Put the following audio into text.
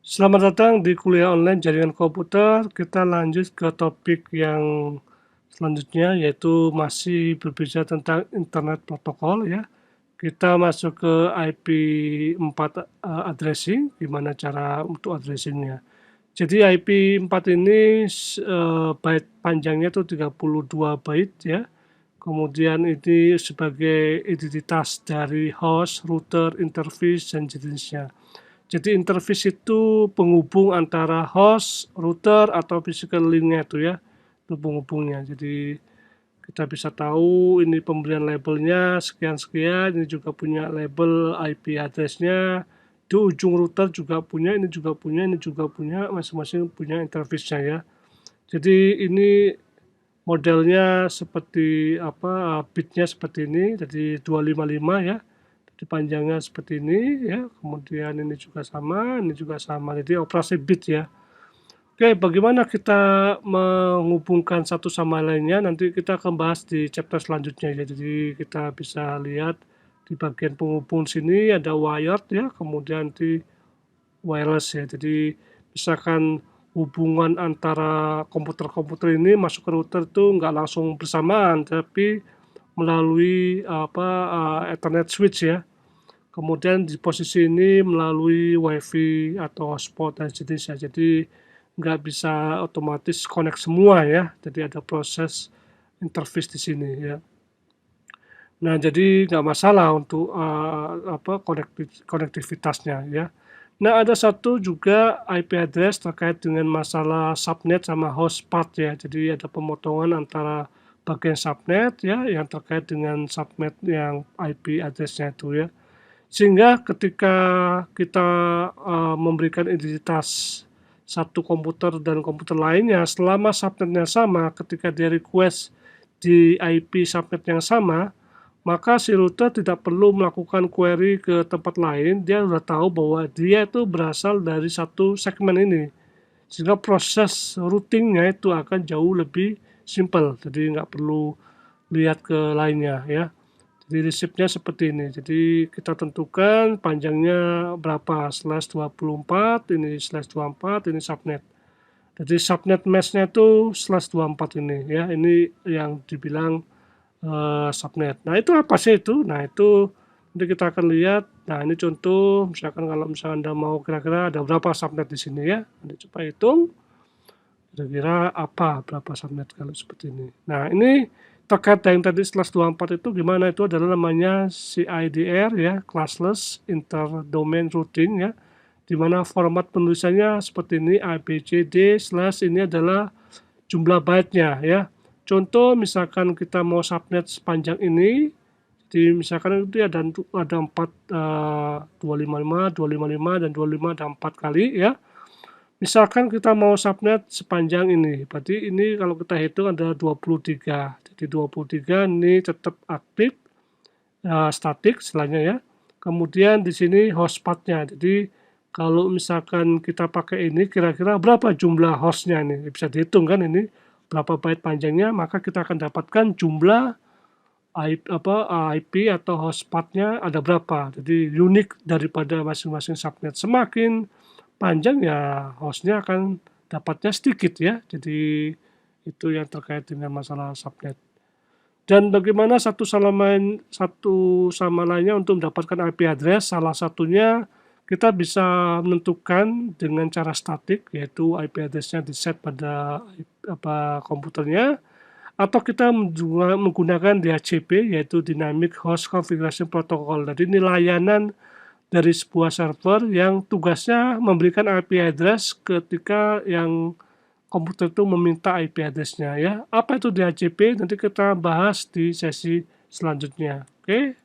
Selamat datang di kuliah online jaringan komputer. Kita lanjut ke topik yang selanjutnya, yaitu masih berbicara tentang internet protokol ya. Kita masuk ke IP4 addressing, gimana cara untuk addressingnya. Jadi IP4 ini byte panjangnya itu 32 byte ya. Kemudian ini sebagai identitas dari host, router, interface, dan jenisnya. Jadi interface itu penghubung antara host, router, atau physical link-nya itu ya, itu penghubungnya. Jadi kita bisa tahu ini pemberian labelnya sekian-sekian, ini juga punya label IP address-nya, di ujung router juga punya, ini juga punya, ini juga punya, masing-masing punya interface-nya ya. Jadi ini modelnya seperti apa, bitnya seperti ini, jadi 255 ya. Jadi panjangnya seperti ini ya, kemudian ini juga sama, jadi operasi bit ya. Oke, bagaimana kita menghubungkan satu sama lainnya, nanti kita akan bahas di chapter selanjutnya ya. Jadi kita bisa lihat di bagian penghubung sini ada wired ya, kemudian di wireless ya. Jadi misalkan hubungan antara komputer-komputer ini masuk ke router itu nggak langsung bersamaan, tapi melalui Ethernet switch ya. Kemudian di posisi ini melalui WiFi atau hotspot dan sejenisnya. Jadi nggak bisa otomatis connect semua ya. Jadi ada proses interface di sini ya. Nah, jadi nggak masalah untuk konektivitasnya ya. Nah, ada satu juga IP address terkait dengan masalah subnet sama host path ya. Jadi ada pemotongan antara bagian subnet ya yang terkait dengan subnet yang IP address-nya itu ya. Sehingga ketika kita memberikan identitas satu komputer dan komputer lainnya, selama subnetnya sama, ketika dia request di IP subnet yang sama, maka si router tidak perlu melakukan query ke tempat lain, dia sudah tahu bahwa dia itu berasal dari satu segmen ini. Sehingga proses routingnya itu akan jauh lebih simple, jadi nggak perlu lihat ke lainnya ya. Jadi resipnya seperti ini. Jadi kita tentukan panjangnya berapa, /24, ini /24, ini subnet. Jadi subnet mesh-nya itu /24 ini ya. Ini yang dibilang subnet. Nah, itu apa sih itu? Nah, itu nanti kita akan lihat. Nah, ini contoh misalkan kalau misalnya Anda mau kira-kira ada berapa subnet di sini ya. Anda coba hitung. Kira-kira apa berapa subnet kalau seperti ini. Nah, ini terkait yang tadi /24 itu gimana, itu adalah namanya CIDR ya, classless interdomain routing ya, di mana format penulisannya seperti ini ABCD slash ini adalah jumlah byte-nya ya. Contoh misalkan kita mau subnet sepanjang ini, jadi misalkan itu ada 255, 255 dan 25 ada 4 kali ya. Misalkan kita mau subnet sepanjang ini, berarti ini kalau kita hitung ada 23. Jadi 23 ini tetap aktif, statik istilahnya ya. Kemudian di sini host path-nya. Jadi kalau misalkan kita pakai ini, kira-kira berapa jumlah hostnya ini? Bisa dihitung kan ini, berapa byte panjangnya, maka kita akan dapatkan jumlah IP atau host path-nya ada berapa. Jadi unik daripada masing-masing subnet. Semakin panjang ya hostnya akan dapatnya sedikit ya. Jadi itu yang terkait dengan masalah subnet. Dan bagaimana satu sama lainnya untuk mendapatkan IP address, salah satunya kita bisa menentukan dengan cara statik, yaitu IP address-nya di-set pada komputernya, atau kita juga menggunakan DHCP, yaitu Dynamic Host Configuration Protocol. Jadi ini layanan dari sebuah server yang tugasnya memberikan IP address ketika yang komputer itu meminta IP address-nya ya. Apa itu DHCP? Nanti kita bahas di sesi selanjutnya. Oke.